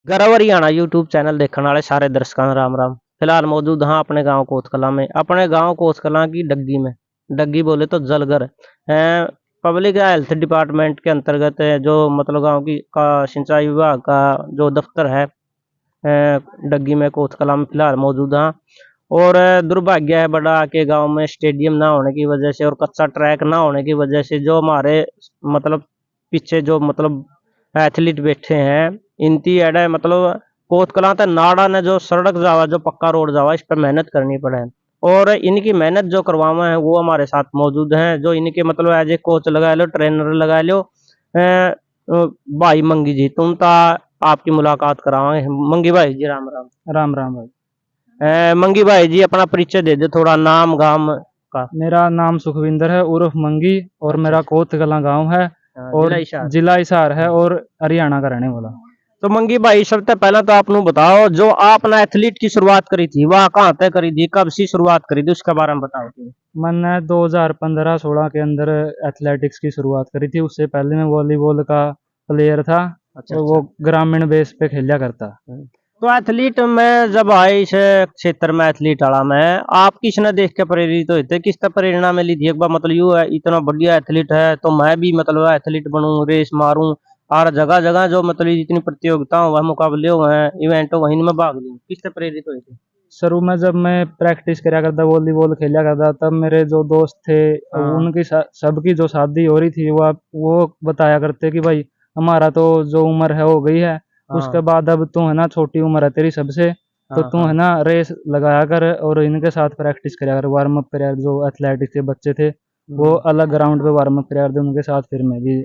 गौरव Haryana YouTube channel देखने वाले सारे दर्शकों को राम राम। फिलहाल मौजूद हाँ अपने गांव कोतकला में, अपने गांव कोतकला की डग्गी में। डग्गी बोले तो जलगर पब्लिक हेल्थ डिपार्टमेंट के अंतर्गत है, जो मतलब गांव की का सिंचाई विभाग का जो दफ्तर है। डग्गी में कोतकला में फिलहाल मौजूद हाँ। और दुर्भाग्य है बड़ा के गांव में स्टेडियम ना होने की वजह से और कच्चा ट्रैक ना होने की वजह से जो हमारे मतलब पीछे जो मतलब एथलीट बैठे हैं इनकी एड है मतलब कोतकला ते नाड़ा ने जो सड़क जावा जो पक्का रोड जावा इस पर मेहनत करनी पड़े। और इनकी मेहनत जो करवावा है वो हमारे साथ मौजूद हैं, जो इनके मतलब एज ए कोच लगा लो, ट्रेनर लगा लो। भाई मंगी जी तुम ता आपकी मुलाकात करावांगे। मंगी भाई जी राम राम। राम राम भाई। मंगी भाई जी अपना परिचय दे दो, थोड़ा नाम गांव का। मेरा नाम सुखविंदर है उर्फ मंगी और मेरा अच्छा। कोतकला गांव है और जिला हिसार। जिला हिसार है और हरियाणा का रहने वाला। तो मंगी भाई सबसे पहले तो आप बताओ, जो आपने एथलीट की शुरुआत करी थी वह कहाँ तक करी थी, कब से शुरुआत करी थी उसके बारे में बताओ तुम। मैंने 2015-16 के अंदर एथलेटिक्स की शुरुआत करी थी। उससे पहले मैं वॉलीबॉल का प्लेयर था अच्छा और अच्छा। वो ग्रामीण बेस पे खेला करता। तो एथलीट में जब आए इस क्षेत्र में एथलीट वाला में आप किसने देख के प्रेरित हुए थे, किस तरह प्रेरणा मिली थी? एक बार मतलब यू है इतना बढ़िया एथलीट है तो मैं भी मतलब एथलीट बनूं, रेस मारूं और जगह जगह जो मतलब जितनी प्रतियोगिता हुआ मुकाबले हुए हैं इवेंट वहीं में भाग लूं, किस तरह प्रेरित हुए थे? शुरू में जब मैं प्रैक्टिस करा करता, वॉलीबॉल खेला करता, तब मेरे जो दोस्त थे हाँ उनकी सबकी जो शादी हो रही थी वो बताया करते कि भाई हमारा तो जो उम्र है हो गई है। उसके हाँ बाद अब तू है ना, छोटी उम्र है तेरी सबसे, तो हाँ तू है हाँ। ना रेस लगाया कर और इनके साथ प्रैक्टिस करा कर, वार्म अप करा कर। जो एथलेटिक्स के बच्चे थे वो हम्म। अलग ग्राउंड पे वार्म अप करा कर, उनके साथ फिर मैं भी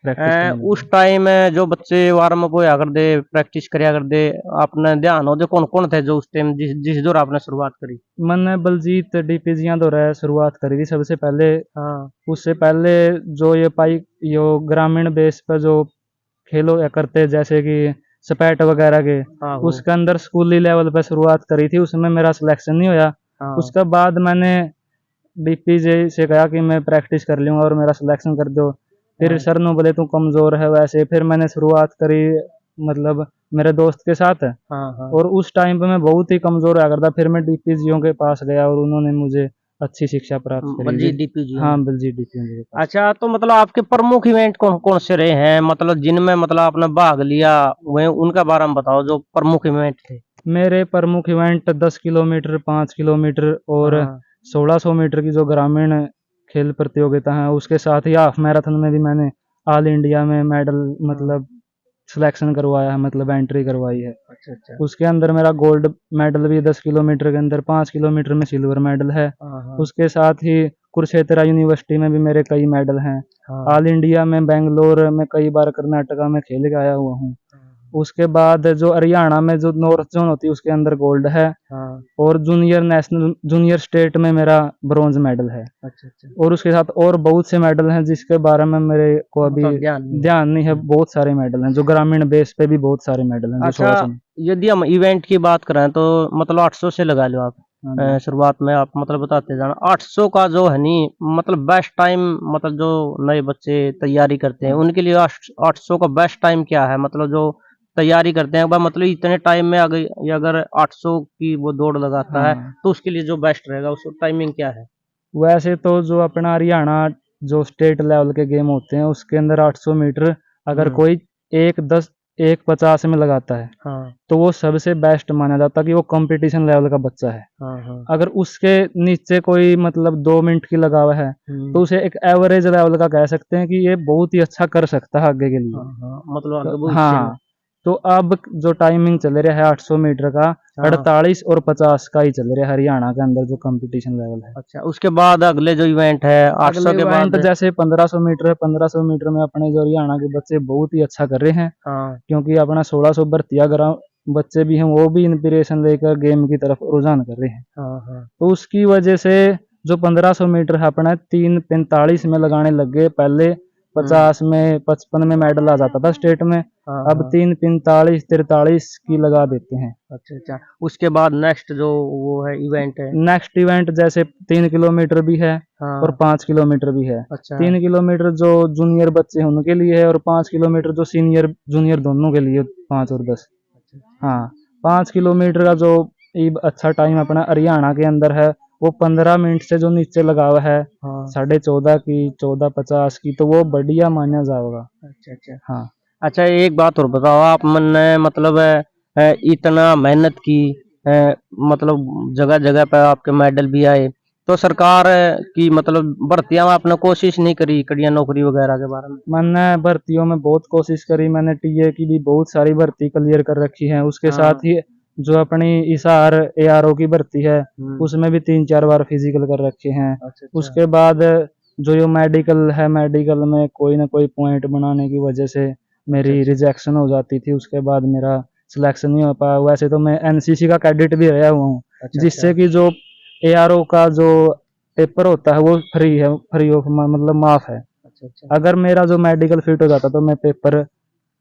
प्रैक्टिस करने उस लगा। टाइम जो बच्चे वार्म अप होया कर दे, प्रैक्टिस करया कर दे, आपने ध्यान हो जो कौन कौन थे जो उस टाइम जिस जिस दौर आपने शुरुआत करी? मैंने बलजीत डीपीजियां दौरा शुरुआत करी थी सबसे पहले। हाँ उससे पहले जो ये पाई यो ग्रामीण बेस पर जो खेलो या करते जैसे कि स्पैट वगैरह के, हाँ वो। उसके अंदर स्कूली लेवल पे शुरुआत करी थी। उसमें मेरा सिलेक्शन नहीं होया। हाँ उसके बाद मैंने डीपीजे से कहा कि मैं प्रैक्टिस कर लूँगा और मेरा सिलेक्शन कर दो। फिर हाँ सर ने बोले तू कमज़ोर है वैसे, फिर मैंने शुरुआत करी मतलब मेरे दोस्त के साथ। हाँ हाँ। और उस टाइम पे मैं बहुत ही कमज़ोर हुआ करता, फिर मैं डीपीजीओ के पास गया और उन्होंने मुझे अच्छी शिक्षा प्राप्त करी। बलजीत डीपी जी हाँ, में। बलजीत डीपीजीओ के पास। अच्छा तो मतलब आपके प्रमुख इवेंट कौन कौन से रहे हैं, मतलब जिनमें मतलब आपने भाग लिया वह उनका बारे में बताओ जो प्रमुख इवेंट थे। मेरे प्रमुख इवेंट 10 किलोमीटर, 5 किलोमीटर और हाँ 1600 मीटर की जो ग्रामीण खेल प्रतियोगिता है, उसके साथ ही हाफ मैराथन में भी मैंने ऑल इंडिया में मेडल हाँ। मतलब सिलेक्शन करवाया है, मतलब एंट्री करवाई है। अच्छा अच्छा। उसके अंदर मेरा गोल्ड मेडल भी 10 किलोमीटर के अंदर, 5 किलोमीटर में सिल्वर मेडल है। हाँ हाँ उसके साथ ही कुरुक्षेत्र यूनिवर्सिटी में भी मेरे कई मेडल हैं। हाँ ऑल इंडिया में बेंगलोर में कई बार कर्नाटका में खेल के आया हुआ हूँ। उसके बाद जो हरियाणा में जो नॉर्थ जोन होती है उसके अंदर गोल्ड है। हाँ। और जूनियर नेशनल जूनियर स्टेट में मेरा ब्रॉन्ज मेडल है। अच्छा अच्छा। और उसके साथ और बहुत से मेडल हैं जिसके बारे में मेरे को अभी मतलब ध्यान नहीं ध्यान नहीं है। है। बहुत सारे मेडल हैं जो ग्रामीण बेस पे भी बहुत सारे मेडल हैं जो अच्छा 1600 में। यदि हम इवेंट की बात करें तो मतलब 800 से लगा लो आप। हाँ जी। शुरुआत में आप मतलब बताते जाना 800 का जो है नी मतलब बेस्ट टाइम, मतलब जो नए बच्चे तैयारी करते हैं उनके लिए 800 का बेस्ट टाइम क्या है, मतलब जो तैयारी करते हैं एक बार मतलब इतने टाइम में अगर 800 की वो दौड़ लगाता है हाँ, तो उसके लिए जो बेस्ट रहेगा उस टाइमिंग क्या है? वैसे तो जो अपना हरियाणा जो स्टेट लेवल के गेम होते हैं उसके अंदर 800 मीटर अगर हम्म। कोई 1:10 1:50 में लगाता है हाँ तो वो सबसे बेस्ट माना जाता है कि वो कंपटीशन लेवल का बच्चा है। हाँ हाँ। अगर उसके नीचे कोई मतलब 2 मिनट की लगा हुआ है तो हम्म। उसे एक एवरेज लेवल का कह सकते हैं कि ये बहुत ही अच्छा कर सकता है आगे के लिए। हाँ हाँ मतलब तो आगे हाँ भविष्य में। हाँ, तो अब जो टाइमिंग चल रहा है 800 मीटर का, हाँ। 48 और 50 का ही चल रहा है हरियाणा के अंदर जो कंपटीशन लेवल है। अच्छा उसके बाद अगले जो इवेंट है 800 अगले के इवेंट बाद? जैसे 1500 मीटर है, 1500 मीटर में अपने जो हरियाणा के बच्चे बहुत ही अच्छा कर रहे हैं। हाँ क्योंकि अपना 1600 भर्तिया बच्चे भी हैं, वो भी इंस्पिरेशन लेकर गेम की तरफ रुझान कर रहे हैं। हाँ हाँ। तो उसकी वजह से जो 1500 मीटर है अपना 3:45 में लगाने लग गए। पहले हुँ। 50 में 55 में मेडल आ जाता था स्टेट में, हाँ, अब हाँ। 3:45 43 की लगा देते हैं। अच्छा, अच्छा। उसके बाद नेक्स्ट जो वो है इवेंट है? नेक्स्ट इवेंट जैसे 3 किलोमीटर भी है और हाँ। 5 किलोमीटर भी है। अच्छा। 3 किलोमीटर जो जूनियर बच्चे हैं उनके लिए है और 5 किलोमीटर जो सीनियर जूनियर दोनों के लिए, 5 और 10। हाँ, 5 किलोमीटर का जो अच्छा टाइम अपना हरियाणा के अंदर है वो 15 मिनट से जो नीचे लगा हुआ है हाँ। 14.5 की 14:50 की, तो वो बढ़िया माना जाएगा। अच्छा अच्छा। हाँ अच्छा एक बात और बताओ, आप मन ने मतलब इतना मेहनत की, मतलब जगह जगह पे आपके मेडल भी आए, तो सरकार की मतलब भर्तियां में आपने कोशिश नहीं करी, कड़िया नौकरी वगैरह के बारे में? मैंने भर्तियों में बहुत कोशिश करी, मैंने टीए की भी बहुत सारी भर्ती क्लियर कर रखी है। उसके हाँ। साथ ही जो अपनी हिसार एआरओ की भर्ती है उसमें भी 3-4 बार फिजिकल कर रखे हैं। अच्छा अच्छा। उसके बाद जो ये मेडिकल है, मेडिकल में कोई ना कोई पॉइंट बनाने की वजह से मेरी अच्छा। रिजेक्शन हो जाती थी, उसके बाद मेरा सिलेक्शन नहीं हो पाया। वैसे तो मैं एनसीसी का कैडेट भी रहा हुआ हूँ, अच्छा जिससे कि जो एआरओ का जो पेपर होता है वो फ्री है, फ्री ऑफ मतलब माफ है। अच्छा अच्छा। अगर मेरा जो मेडिकल फिट हो जाता तो मैं पेपर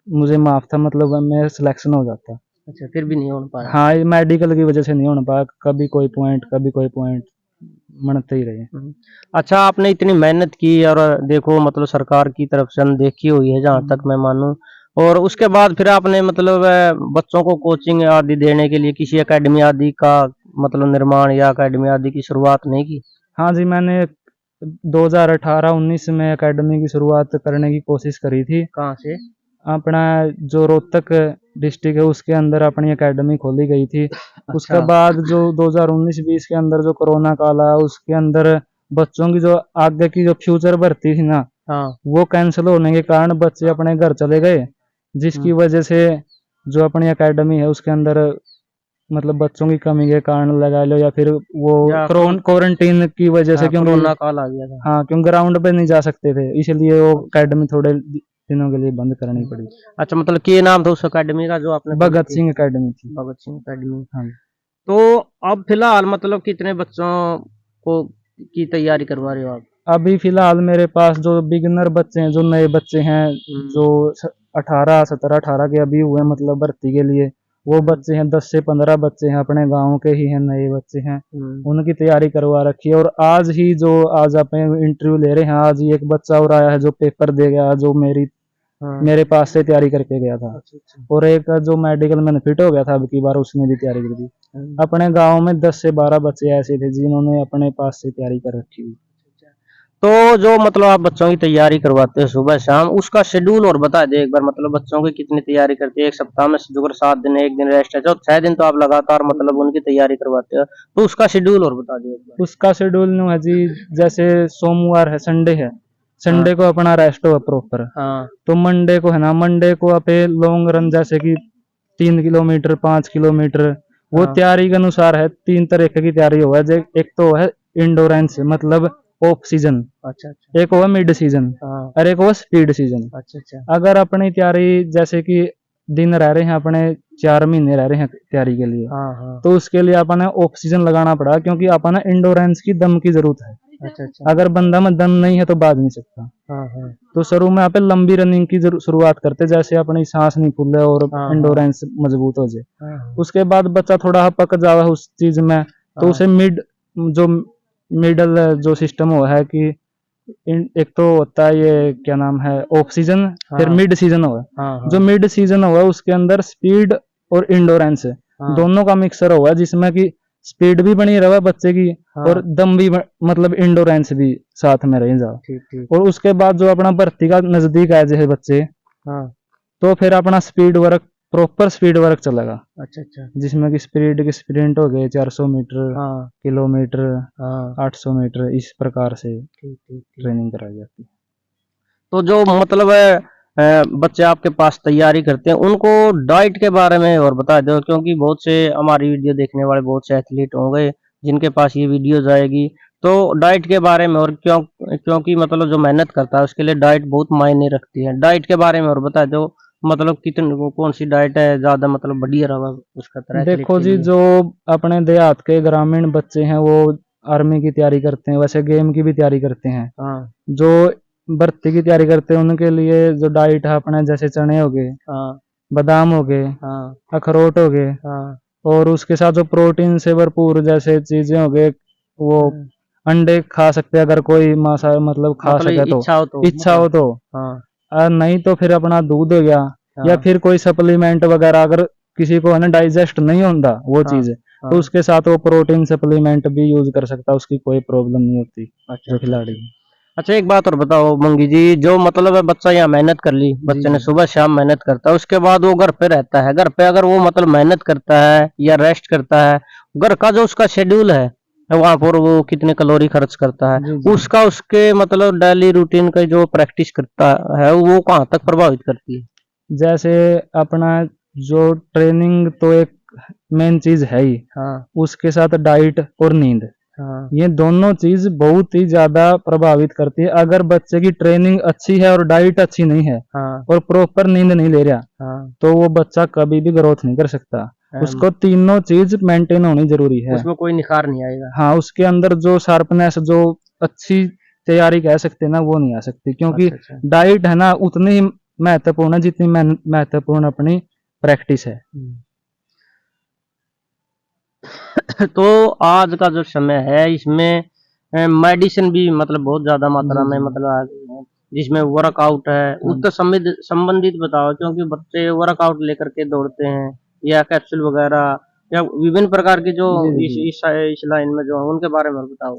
मुझे माफ था, मतलब मेरा सिलेक्शन हो जाता। अच्छा फिर भी नहीं हो पाया। हाँ, ये मेडिकल की वजह से नहीं हो पाया, कभी कोई पॉइंट कभी कोई पॉइंट बनते ही रहे। अच्छा आपने इतनी मेहनत की और देखो मतलब सरकार की तरफ से अनदेखी हुई है जहाँ तक मैं मानूं, और उसके बाद फिर आपने मतलब बच्चों को कोचिंग आदि देने के लिए किसी एकेडमी आदि का मतलब निर्माण या एकेडमी आदि की शुरुआत नहीं की? हाँ जी, मैंने 2018-19 में एकेडमी की शुरुआत करने की कोशिश करी थी। कहाँ से? अपना जो रोहतक डिस्ट्रिक्ट है उसके अंदर अपनी एकेडमी खोली गई थी। उसके अच्छा। बाद जो 2019-20 के अंदर जो कोरोना काल आया उसके अंदर बच्चों की जो आगे की जो फ्यूचर भर्ती थी ना हाँ। वो कैंसिल होने के कारण बच्चे अपने घर चले गए, जिसकी वजह से जो अपनी एकेडमी है उसके अंदर मतलब बच्चों की कमी के कारण लगा लो, या फिर वो या क्वारंटीन की वजह से, हाँ, क्योंकि कोरोना काल आ गया था। हाँ क्योंकि ग्राउंड पे नहीं जा सकते थे, इसलिए वो एकेडमी थोड़े दिनों के लिए बंद करनी पड़ी। अच्छा मतलब क्या नाम था उस एकेडमी का जो आपने खोली भगत थी? सिंह एकेडमी थी। भगत सिंह एकेडमी। हाँ, तो अब फिलहाल मतलब कितने बच्चों को की तैयारी करवा रहे हो आप? अभी फिलहाल मेरे पास जो बिगिनर बच्चे हैं, जो नए बच्चे हैं, जो 18-17-18 के अभी हुए मतलब भर्ती के लिए, वो बच्चे हैं 10 से 15 बच्चे हैं, अपने गांव के ही हैं, नए बच्चे हैं, उनकी तैयारी करवा रखी है। और आज अपने इंटरव्यू ले रहे हैं, आज ही एक बच्चा और आया है जो पेपर दे गया, जो मेरे पास से तैयारी करके गया था। अच्छा अच्छा। और एक जो मेडिकल में फिट हो गया था अब की बार, उसने भी तैयारी कर दी। अपने गांव में 10 से 12 बच्चे ऐसे थे जिन्होंने अपने पास से तैयारी कर रखी थी। तो जो मतलब आप बच्चों की तैयारी करवाते हैं सुबह शाम, उसका शेड्यूल और बता दे एक बार, मतलब बच्चों की कितनी तैयारी करते हैं एक सप्ताह में? जो 7 दिन है, एक दिन रेस्ट है, जो 6 दिन तो आप लगातार मतलब उनकी तैयारी करवाते हो, तो उसका शेड्यूल और बता दे एक बार। उसका शेड्यूल न्यू है जी, जैसे सोमवार है, संडे है, हाँ संडे को अपना रेस्ट हुआ प्रॉपर, हाँ। तो मंडे को है ना, मंडे को आप लॉन्ग रन जैसे कि 3 किलोमीटर 5 किलोमीटर, वो हाँ। तैयारी के अनुसार है। 3 तरह की तैयारी हुआ है, एक तो है इंडोरेंस मतलब ऑफ सीजन, अच्छा अच्छा। एक हुआ मिड सीजन, हाँ। और एक हुआ स्पीड सीजन। अच्छा अच्छा। अगर अपनी तैयारी जैसे कि दिन रह रहे हैं अपने, 4 महीने रह रहे हैं तैयारी के लिए, हाँ हाँ। तो उसके लिए अपने ऑफ सीजन लगाना पड़ा, क्योंकि अपना इंडोरेंस की दम की जरूरत है। अच्छा अच्छा। अगर बंदा में दम नहीं है तो भाग नहीं सकता। हाँ हाँ। तो शुरू में आप लंबी रनिंग की शुरुआत करते, जैसे अपनी सांस नहीं फूले और हाँ हाँ। इंडोरेंस मजबूत हो जाए। हाँ उसके बाद बच्चा थोड़ा पक जावा उस चीज में, तो हाँ। उसे जो मिडल जो सिस्टम हुआ है कि एक तो होता है ये क्या नाम है ऑफ सीजन, फिर हाँ मिड सीजन हुआ। हाँ। जो मिड सीजन हुआ उसके अंदर स्पीड और इंडोरेंस हाँ दोनों का मिक्सर हुआ, जिसमें कि स्पीड भी बनी रहा बच्चे की और हाँ। दम भी मतलब इंडोरेंस भी साथ में रह जा। ठीक ठीक। और उसके बाद जो अपना भर्ती का नजदीक आए जैसे बच्चे, हाँ। तो फिर अपना speed work, proper speed work चलेगा, अच्छा अच्छा। जिसमें कि स्पीड की स्प्रिंट हो गए 400 मीटर, हाँ किलोमीटर, हाँ। 800 मीटर, इस प्रकार से ठीक ठीक ठीक। ट्रेनिंग कराई जाती है। तो जो मतलब बच्चे आपके पास तैयारी करते हैं उनको डाइट के बारे में और बता दो, क्योंकि बहुत से हमारी वीडियो देखने वाले बहुत से एथलीट होंगे जिनके पास ये वीडियो जाएगी, तो डाइट के बारे में, और क्योंकि मतलब जो मेहनत करता है उसके लिए डाइट बहुत मायने रखती है, डाइट के बारे में और बता दो, मतलब कितनी कौन सी डाइट है ज्यादा मतलब बढ़िया रहा उसका तरह एथलीट देखो के जी, लिए? जो अपने देहात के ग्रामीण बच्चे हैं वो आर्मी की तैयारी करते हैं, वैसे गेम की भी तैयारी करते हैं। हाँ जो भर्ती की तैयारी करते हैं उनके लिए जो डाइट है अपने, जैसे चने हो गए, हाँ बादाम हो गए, हाँ अखरोट हो गए, हाँ। और उसके साथ जो प्रोटीन से भरपूर जैसे चीजें हो गए, वो अंडे खा सकते हैं अगर कोई मांसा मतलब खा मतलब सके तो, इच्छा हो तो इच्छा हो मतलब। तो। हाँ नहीं तो फिर अपना दूध हो गया, या हाँ। फिर कोई सप्लीमेंट वगैरह अगर किसी को है ना डाइजेस्ट नहीं होता वो हाँ, चीज, हाँ। तो उसके साथ वो प्रोटीन सप्लीमेंट भी यूज कर सकता है, उसकी कोई प्रॉब्लम नहीं होती अच्छा जो अच्छा खिलाड़ी अच्छा। है। अच्छा एक बात और बताओ मंगी जी, जो मतलब है बच्चा यहाँ मेहनत कर ली, बच्चे ने जी। सुबह शाम मेहनत करता है, उसके बाद वो घर पे रहता है, घर पे अगर वो मतलब मेहनत करता है या रेस्ट करता है, घर का जो उसका शेड्यूल है वहां पर वो कितने कैलोरी खर्च करता है, जी जी। उसका उसके मतलब डेली रूटीन का जो प्रैक्टिस करता है वो कहाँ तक प्रभावित करती है? जैसे अपना जो ट्रेनिंग तो एक मेन चीज है ही, हाँ उसके साथ डाइट और नींद, हाँ ये दोनों चीज बहुत ही ज्यादा प्रभावित करती है। अगर बच्चे की ट्रेनिंग अच्छी है और डाइट अच्छी नहीं है हाँ और प्रॉपर नींद नहीं ले रहा, हाँ। तो वो बच्चा कभी भी ग्रोथ नहीं कर सकता। अम, उसको तीनों चीज मेंटेन होनी जरूरी है। उसमें कोई निखार नहीं आएगा। हाँ, उसके अंदर जो शार्पनेस, जो अच्छी तैयारी कह सकते हैं ना, वो नहीं आ सकती, क्योंकि अच्छा अच्छा। डाइट है ना उतनी ही महत्वपूर्ण है जितनी महत्वपूर्ण अपनी प्रैक्टिस है। तो आज का जो समय है इसमें मेडिसिन भी मतलब बहुत ज्यादा मात्रा जी में जी। मतलब आ गई है, जिसमें वर्कआउट है हाँ उसका संबंधित बताओ, क्योंकि बच्चे वर्कआउट लेकर के दौड़ते हैं या कैप्सूल वगैरह या विभिन्न प्रकार की जो जी जी इस जी। इस, इस लाइन में जो है उनके बारे में बताओ।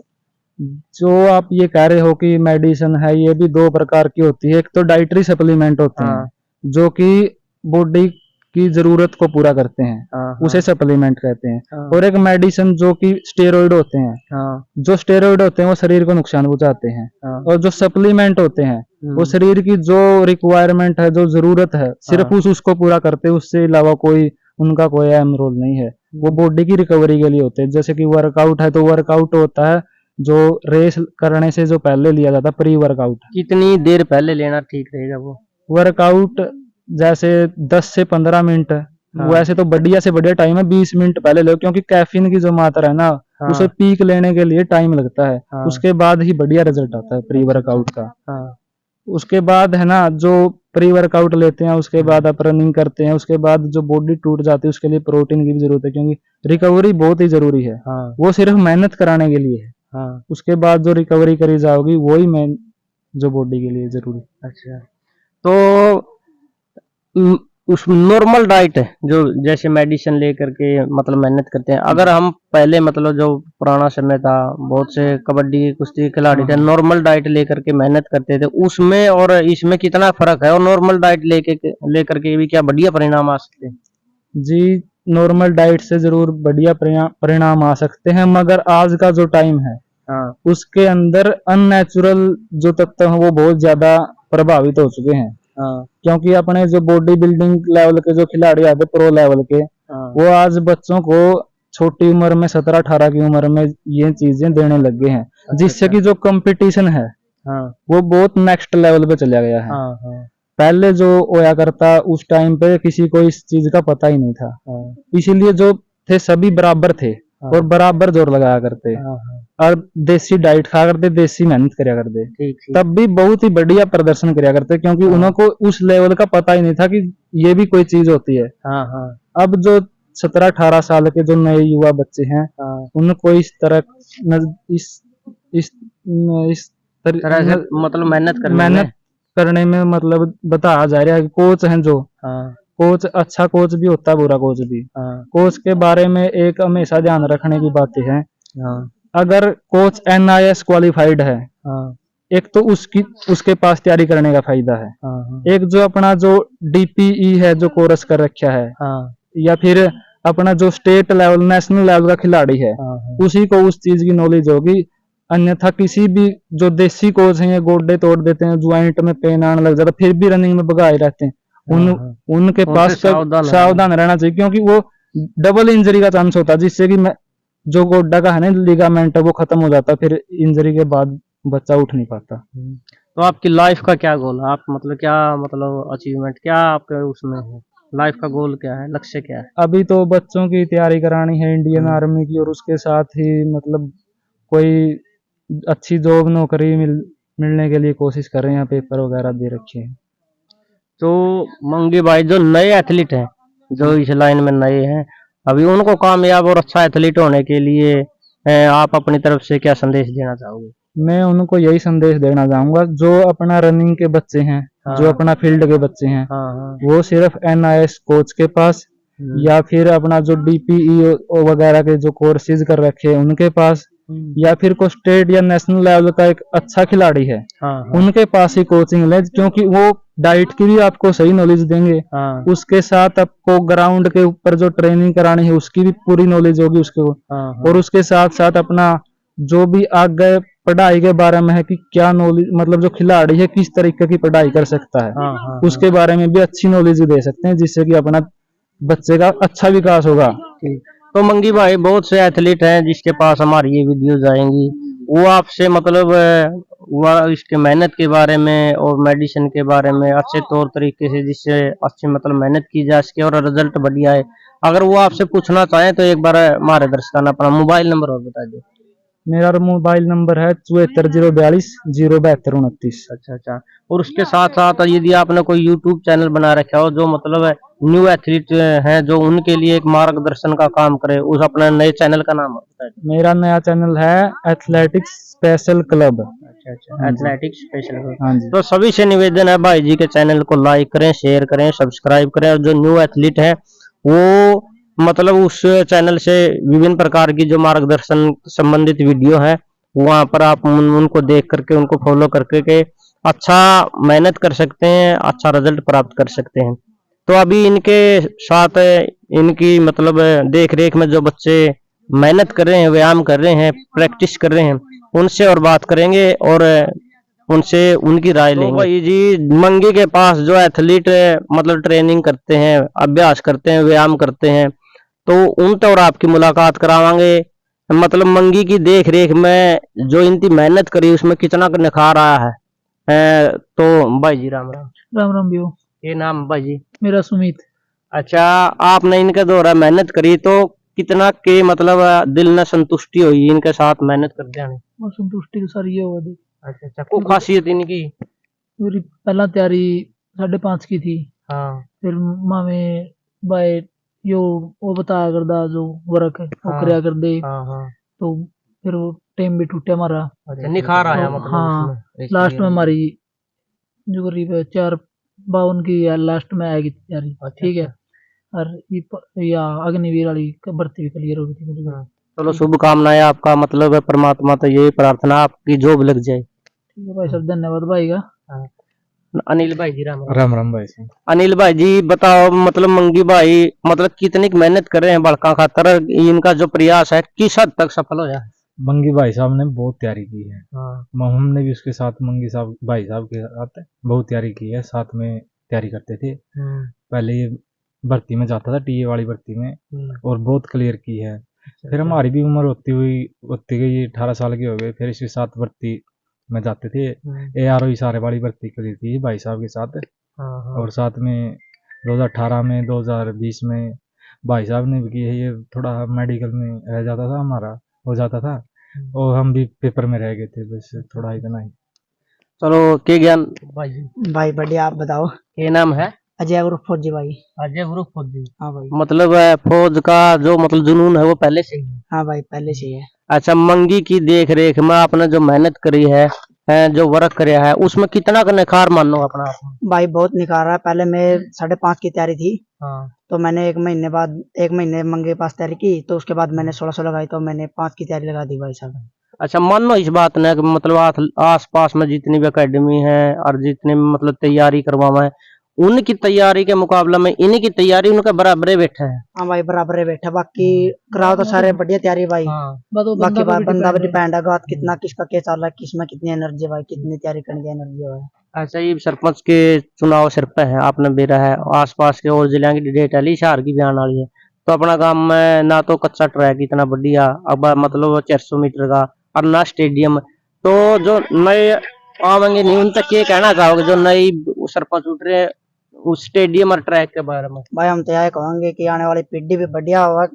जो आप ये कह रहे हो कि मेडिसिन है, ये भी दो प्रकार की होती है। एक तो डाइटरी सप्लीमेंट होते हाँ हैं जो कि बॉडी की जरूरत को पूरा करते हैं, हाँ उसे हाँ सप्लीमेंट कहते हैं। हाँ और एक मेडिसिन जो कि स्टेरॉइड होते हैं, हाँ जो स्टेरॉइड होते हैं वो शरीर को नुकसान पहुंचाते हैं। हाँ। और जो सप्लीमेंट होते हैं वो हम्म, शरीर की जो रिक्वायरमेंट है, जो जरूरत है, सिर्फ हाँ उसको पूरा करते हैं, उससे अलावा कोई उनका कोई अहम रोल नहीं है। वो बॉडी की रिकवरी के लिए होते हैं। जैसे कि वर्कआउट है तो वर्कआउट होता है जो रेस करने से जो पहले लिया जाता है, प्री वर्कआउट। कितनी देर पहले लेना ठीक रहेगा वो? वर्कआउट जैसे 10 से 15 मिनट, हाँ वैसे तो बढ़िया से बढ़िया टाइम है 20 मिनट पहले लो, क्योंकि कैफीन की जो मात्रा है ना, उसे हाँ पीक लेने के लिए टाइम लगता है। हाँ। उसके बाद ही बढ़िया रिजल्ट आता है प्री अच्छा अच्छा। वर्कआउट का। हाँ उसके बाद है ना, जो प्री वर्कआउट लेते हैं उसके बाद आप रनिंग करते हैं, उसके बाद जो बॉडी टूट जाती है उसके लिए प्रोटीन की भी जरूरत है, क्योंकि रिकवरी बहुत ही जरूरी है। हाँ वो सिर्फ मेहनत कराने के लिए है। हाँ। उसके बाद जो रिकवरी करी जाओगी वही मेन जो बॉडी के लिए जरूरी है। अच्छा तो उम, उस नॉर्मल डाइट है जो जैसे मेडिसिन लेकर के मतलब मेहनत करते हैं, अगर हम पहले मतलब जो पुराना समय था बहुत से कबड्डी कुश्ती खिलाड़ी हाँ थे हाँ। नॉर्मल डाइट लेकर के मेहनत करते थे, उसमें और इसमें कितना फर्क है, और नॉर्मल डाइट लेकर के भी क्या बढ़िया परिणाम आ सकते हैं? जी, नॉर्मल डाइट से जरूर बढ़िया परिणाम आ सकते हैं, मगर आज का जो टाइम है हाँ उसके अंदर अननेचुरल जो तत्व हैं वो बहुत ज्यादा प्रभावित हो चुके हैं। हाँ क्योंकि अपने जो बॉडी बिल्डिंग लेवल के जो खिलाड़ी आते प्रो लेवल के, हाँ वो आज बच्चों को छोटी उम्र में 17-18 की उम्र में ये चीजें देने लग गए हैं, अच्छा जिससे अच्छा। कि जो कंपटीशन है हाँ वो बहुत नेक्स्ट लेवल पे चला गया है। हाँ हाँ पहले जो होया करता उस टाइम पे किसी को इस चीज का पता ही नहीं था, हाँ इसीलिए जो थे सभी बराबर थे हाँ और बराबर जोर लगाया करते हाँ हाँ। और देसी डाइट खा करते, देसी मेहनत करा करते, ठीक ठीक। तब भी बहुत ही बढ़िया प्रदर्शन करा करते, क्योंकि हाँ उनको उस लेवल का पता ही नहीं था कि ये भी कोई चीज होती है। हाँ हाँ अब जो 17-18 साल के जो नए युवा बच्चे हैं हाँ। उनको इस तरह इस इस तरह से मतलब मेहनत करने में। मेहनत करने में मतलब बताया जा रहा है कि कोच हैं जो, हाँ कोच अच्छा कोच भी होता है, बुरा कोच भी। हाँ कोच के बारे में एक हमेशा ध्यान रखने की बातें हैं। हाँ अगर कोच NIS क्वालिफाइड है, हाँ एक तो उसके पास तैयारी करने का फायदा है। हाँ हाँ एक जो अपना जो DPE है जो कोर्स कर रखा है, हाँ या फिर अपना जो स्टेट लेवल नेशनल लेवल का खिलाड़ी है, हाँ हाँ उसी को उस चीज की नॉलेज होगी। अन्यथा किसी भी जो देसी कोच हैं ये गोड्डे तोड़ देते हैं, ज्वाइंट में पेन आने लग जाता, फिर भी रनिंग में भगाए रहते हैं। हाँ उन हाँ। उनके उनसे पास सावधान रहना चाहिए, क्योंकि वो डबल इंजरी का चांस होता है, जिससे कि जो गोड्डा का है ना लिगामेंट है वो खत्म हो जाता है, फिर इंजरी के बाद बच्चा उठ नहीं पाता। तो आपकी लाइफ का क्या गोल है, आप मतलब क्या मतलब अचीवमेंट क्या आपके उसमें है, लाइफ का गोल क्या है, लक्ष्य क्या है? अभी तो बच्चों की तैयारी करानी है इंडियन आर्मी की, और उसके साथ ही मतलब कोई अच्छी जॉब नौकरी मिलने के लिए कोशिश कर रहे हैं, पेपर वगैरह दे रखे हैं। तो मंगी भाई जो नए एथलीट हैं जो इस लाइन में नए हैं अभी, उनको कामयाब और अच्छा एथलीट होने के लिए आप अपनी तरफ से क्या संदेश देना चाहोगे? मैं उनको यही संदेश देना चाहूंगा, जो अपना रनिंग के बच्चे हैं, जो हाँ अपना फील्ड के बच्चे हैं, हाँ हाँ। वो सिर्फ NIS कोच के पास या फिर अपना जो DPE वगैरह के जो कोर्सेज कर रखे हैं उनके पास, या फिर को स्टेट या नेशनल लेवल का एक अच्छा खिलाड़ी है उनके पास ही कोचिंग ले, क्योंकि वो डाइट की भी आपको सही नॉलेज देंगे। उसके साथ आपको ग्राउंड के ऊपर जो ट्रेनिंग करानी है उसकी भी पूरी नॉलेज होगी उसको। और उसके साथ साथ अपना जो भी आगे पढ़ाई के बारे में है कि क्या नॉलेज, मतलब जो खिलाड़ी है किस तरीके की पढ़ाई कर सकता है उसके बारे में भी अच्छी नॉलेज दे सकते हैं, जिससे कि अपना बच्चे का अच्छा विकास होगा। तो मंगी भाई, बहुत से एथलीट हैं जिसके पास हमारी ये वीडियोज आएंगी, वो आपसे मतलब वो इसके मेहनत के बारे में और मेडिसिन के बारे में अच्छे तौर तरीके से, जिससे अच्छी मतलब मेहनत की जा सके और रिजल्ट बढ़िया है, अगर वो आपसे पूछना चाहें तो एक बार हमारे दर्शकों अपना मोबाइल नंबर और बता दो। मेरा मोबाइल नंबर है 7402407229। अच्छा। और उसके साथ साथ यदि आपने कोई यूट्यूब चैनल बना रखा हो जो मतलब न्यू एथलीट हैं जो उनके लिए एक मार्गदर्शन का काम करे, उस अपने नए चैनल का नाम बता दो। मेरा नया चैनल है एथलेटिक्स स्पेशल क्लब। अच्छा, एथलेटिक्स स्पेशल क्लब। हाँ जी। तो सभी से निवेदन है भाई जी के चैनल को लाइक करें, शेयर करें, सब्सक्राइब करें, और जो न्यू एथलीट है वो मतलब उस चैनल से विभिन्न प्रकार की जो मार्गदर्शन संबंधित वीडियो है वहां पर आप उनको देख करके, उनको फॉलो करके के अच्छा मेहनत कर सकते हैं, अच्छा रिजल्ट प्राप्त कर सकते हैं। तो अभी इनके साथ इनकी मतलब देख रेख में जो बच्चे मेहनत कर रहे हैं, व्यायाम कर रहे हैं, प्रैक्टिस कर रहे हैं, उनसे और बात करेंगे और उनसे उनकी राय लेंगे। भाई जी, मंगी के पास जो एथलीट मतलब ट्रेनिंग करते हैं, अभ्यास करते हैं, व्यायाम करते हैं, तो उनसे और आपकी मुलाकात करावांगे। मतलब मंगी की देख रेख में जो इनकी मेहनत करी उसमें कितना निखार आया है। तो भाई जी राम राम। राम राम भैया। ये नाम भाई जी? मेरा सुमित। अच्छा, आपने इनके द्वारा मेहनत करी तो कितना के मतलब दिल में संतुष्टि हुई इनके साथ मेहनत कर जाने? वो संतुष्टि तो सारी ये हुआ थी। अच्छा, को खासियत इनकी? मेरी पहला तैयारी 5:30 की थी। फिर मामे भाई यो वो बताया करदा जो वर्क है वो करया कर दे। तो फिर वो टाइम भी टूटा हमारा। अच्छा, निखार आया मतलब हाँ, लास्ट में हमारी जो करीब 4:52 की है, लास्ट में आएगी तैयारी। ठीक है। और या अग्निवीर वाली भर्ती भी क्लियर हो गई थी मेरी। चलो, शुभकामनाएं आपका, मतलब परमात्मा तो यही प्रार्थना आपकी जॉब लग जाए। ठीक है भाई साहब, धन्यवाद भाई का। अनिल भाई जी राम राम राम भाई साहब। अनिल भाई जी बताओ, मतलब मंगी भाई मतलब कितनी मेहनत कर रहे हैं बड़का खातर, इनका जो प्रयास है किस हद तक सफल हो जाए? मंगी भाई साहब ने बहुत तैयारी की है। हमने भी उसके साथ मंगी साहब भाई साहब के साथ बहुत तैयारी की है, साथ में तैयारी करते थे। पहले ये भर्ती में जाता था, टीए वाली भर्ती में, और बहुत क्लियर की है। फिर हमारी भी उम्र होती गई, 18 साल के हो गए, फिर इसके साथ भर्ती में जाते थे। ARO सारे वाली भर्ती करी थी भाई साहब के साथ। और साथ में 2018 में 2020 में भाई साहब ने भी की है। ये थोड़ा मेडिकल में रह जाता था, हमारा हो जाता था, और हम भी पेपर में रह गए थे, बस थोड़ा इतना ही। चलो, के ज्ञान भाई बढ़िया, आप बताओ। ये नाम है? अजय उर्फ फौजी भाई। अजय उर्फ फौजी। हाँ भाई। मतलब फौज का जो मतलब जुनून है वो पहले से ही है? हाँ भाई, पहले से ही है। अच्छा, मंगी की देख रेख में आपने जो मेहनत करी है, जो वर्क कराया है, उसमें कितना का निखार मानो अपना आप? भाई बहुत निखार रहा है। पहले मैं 5:30 की तैयारी थी। तो मैंने 1 महीने मंगे के पास तैयारी की, तो उसके बाद मैंने 1600 लगाई, तो मैंने 5 की तैयारी लगा दी भाई साहब। अच्छा, मानो इस बात ने कि मतलब आस पास में जितनी भी अकेडमी है और जितने मतलब तैयारी करवावा है, उनकी तैयारी के मुकाबले में इनकी तैयारी उनका बराबर बैठा है? हाँ भाई, बराबर बैठा। बाकी कराओ तो सारे बढ़िया तैयारी भाई। बाकी बंदा भी डिपेंड है कितना किसका क्या चल रहा है, किसमें कितनी एनर्जी भाई, कितनी तैयारी करने की एनर्जी है। अच्छा, ये सरपंच के चुनाव सिर पे है, आपने बेरा है आस पास के और जिले की डेट है, शहर की भी आने वाली है, तो अपना गांव में ना तो कच्चा ट्रैक इतना बढ़िया, अब मतलब 400 मीटर का, और ना स्टेडियम, तो जो नए आवेंगे नहीं उन तक ये कहना चाहोगे जो नई सरपंच उठ रहे हैं उस स्टेडियम और ट्रैक के बारे में? भाई हम तो यह कहेंगे कि आने वाली पीढ़ी भी बढ़िया होगा,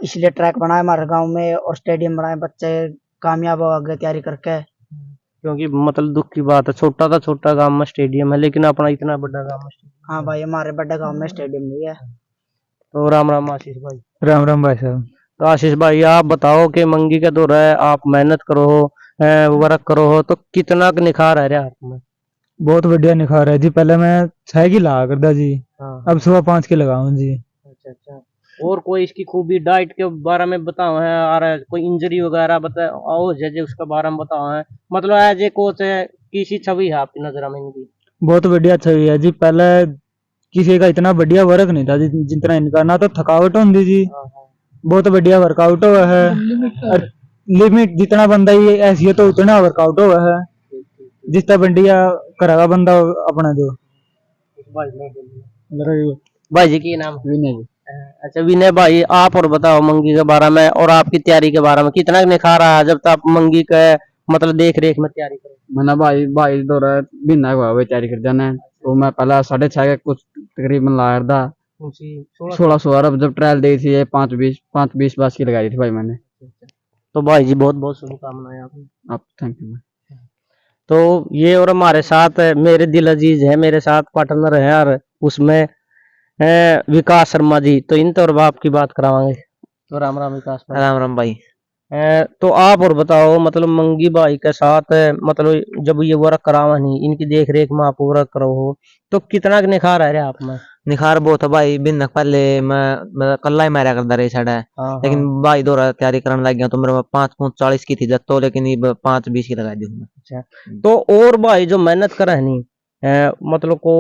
इसलिए ट्रैक बनाए हमारे गांव में और स्टेडियम बनाए, बच्चे कामयाब हो आगे तैयारी करके। क्योंकि मतलब दुख की बात है, छोटा गांव में स्टेडियम है, लेकिन अपना इतना बड़ा गांव में। हाँ भाई, हमारे बड़े गांव में स्टेडियम नहीं है। तो राम राम आशीष भाई। राम राम भाई साहब। तो आशीष भाई, आप बताओ कि मंगी का दौर है, आप मेहनत करो हो, वर्क करो हो, तो कितना निखार है हाथ में? बहुत बढ़िया निखार है जी। पहले मैं 6 की लगा करता जी, अब सुबह 5 की लगाऊं जी। अच्छा अच्छा। और कोई इसकी खूबी डाइट के बारे में बताओ है, और कोई इंजरी वगैरह बता हो जैसे उसके बारे में बताओ है, मतलब एज ए कोच है किसी छवि है आपकी नजर में इनकी? बहुत बढ़िया छवि है जी। पहले किसी का इतना बढ़िया वर्क नहीं था जितना इनका, ना तो थकावट होती जी, हाँ हाँ। बहुत बढ़िया वर्कआउट हुआ है। और लिमिट जितना बंदा ही ऐसी है तो उतना वर्कआउट हुआ है, जितना बढ़िया करेगा बंदा अपना जो। भाई जी की नाम? विनय जी। अच्छा विनय भाई, आप और बताओ मंगी के बारे में और आपकी तैयारी के बारे में, कितना निखार आया जब तक आप मंगी के मतलब देख रेख में तैयारी करो? मैंने भाई भाई दौरा महीना हुआ हुआ तैयारी कर जाना है, तो मैं पहला 6.5 का कुछ तकरीबन लाया था। 16 अब जब ट्रायल दी थी ये 5-20 बास की लगाई थी भाई मैंने। तो भाई जी बहुत बहुत शुभकामनाएं आपको। आप थैंक यू। तो ये और हमारे साथ मेरे दिल अजीज है, मेरे साथ पार्टनर है और उसमें विकास शर्मा जी, तो इन तौर बाप की बात करावांगे। तो राम राम विकास भाई। राम राम भाई। तो आप और बताओ, मतलब मंगी भाई के साथ मतलब जब ये वर्क करावा नहीं, इनकी देख रेख में आप वर्क करो हो, तो कितना निखार आ रहा है आप में? निखार बहुत है भाई। बिन पहले मैं कल्ला ही मारा करता रही साढ़े, हाँ लेकिन हाँ। भाई दौरा तैयारी करने लग गया तो मेरे 5-40 की थी जब तो, लेकिन ये 5-20 की लगा दी हूँ मैं। अच्छा। तो और भाई जो मेहनत कर रहा है नहीं, मतलब को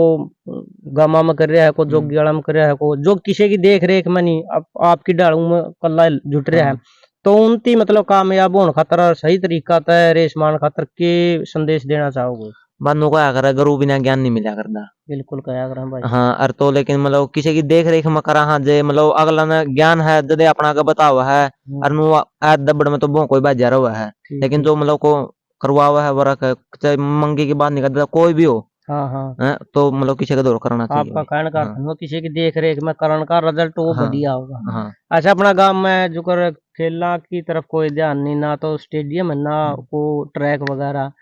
गामा में कर रहा है, को जोगियाड़ा में कर रहा है, को जो किसी की देख रेख में नहीं, आपकी डालू में कल्ला जुट रहा है, तो उनकी मतलब कामयाब होने खातर सही तरीका तय रेस मान खातर के संदेश देना चाहोगे? बानू को आकर गुरु बिना ज्ञान नहीं मिला करता। बिल्कुल कहा कर भाई। हाँ अर तो लेकिन मतलब किसी की देख रेख में करा हाँ जे मतलब अगला ने ज्ञान है जदे अपना का बतावा है, और नु आज दबड़ में तो बहुत कोई बात जा रहा है, लेकिन जो मतलब को करवा हुआ है वर्क, चाहे मंगी की बात नहीं करता कोई भी हो, हाँ हाँ। तो मतलब किसी का दौर करना चाहिए। आपका कहने का अर्थ है किसी की देख रेख में करण का रिजल्ट वो हाँ, बढ़िया होगा। हाँ। अच्छा, अपना गांव में जो कर खेलना की तरफ कोई ध्यान नहीं, ना तो स्टेडियम है ना को ट्रैक वगैरह,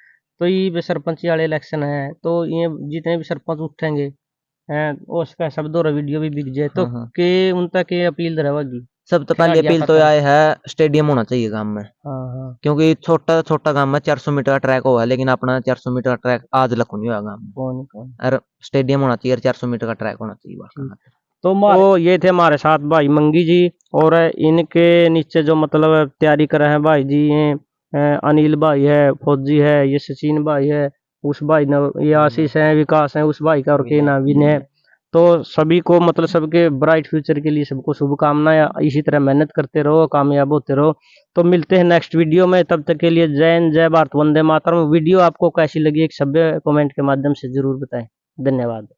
तो ये भी सरपंच वाले इलेक्शन है, तो ये जितने भी सरपंच उठेंगे हैं उसका सब दो वीडियो भी बिक जाए, तो हाँ। के उन तक ये अपील रहेगी? सब तो पहले अपील तो आए है स्टेडियम होना चाहिए गांव में, हाँ हाँ। क्योंकि छोटा छोटा गांव में 400 मीटर का ट्रैक हुआ है, लेकिन अपना 400 मीटर का ट्रैक आज लखू नहीं हुआ गांव में। कौन और स्टेडियम होना चाहिए और 400 मीटर का ट्रैक होना चाहिए ठीक। बाकी। तो ये थे हमारे साथ भाई मंगी जी, और इनके नीचे जो मतलब तैयारी कर रहे हैं भाई जी, ये अनिल भाई है, फौजी है, ये सचिन भाई है, उस भाई ने ये आशीष है, विकास है उस भाई का, और के नाम विनय है। तो सभी को मतलब सबके ब्राइट फ्यूचर के लिए सबको शुभकामनाएं, इसी तरह मेहनत करते रहो, कामयाब होते रहो। तो मिलते हैं नेक्स्ट वीडियो में, तब तक के लिए जय हिंद, जय भारत, वंदे मातरम। वीडियो आपको कैसी लगी एक सभ्य कमेंट के माध्यम से जरूर बताएं। धन्यवाद।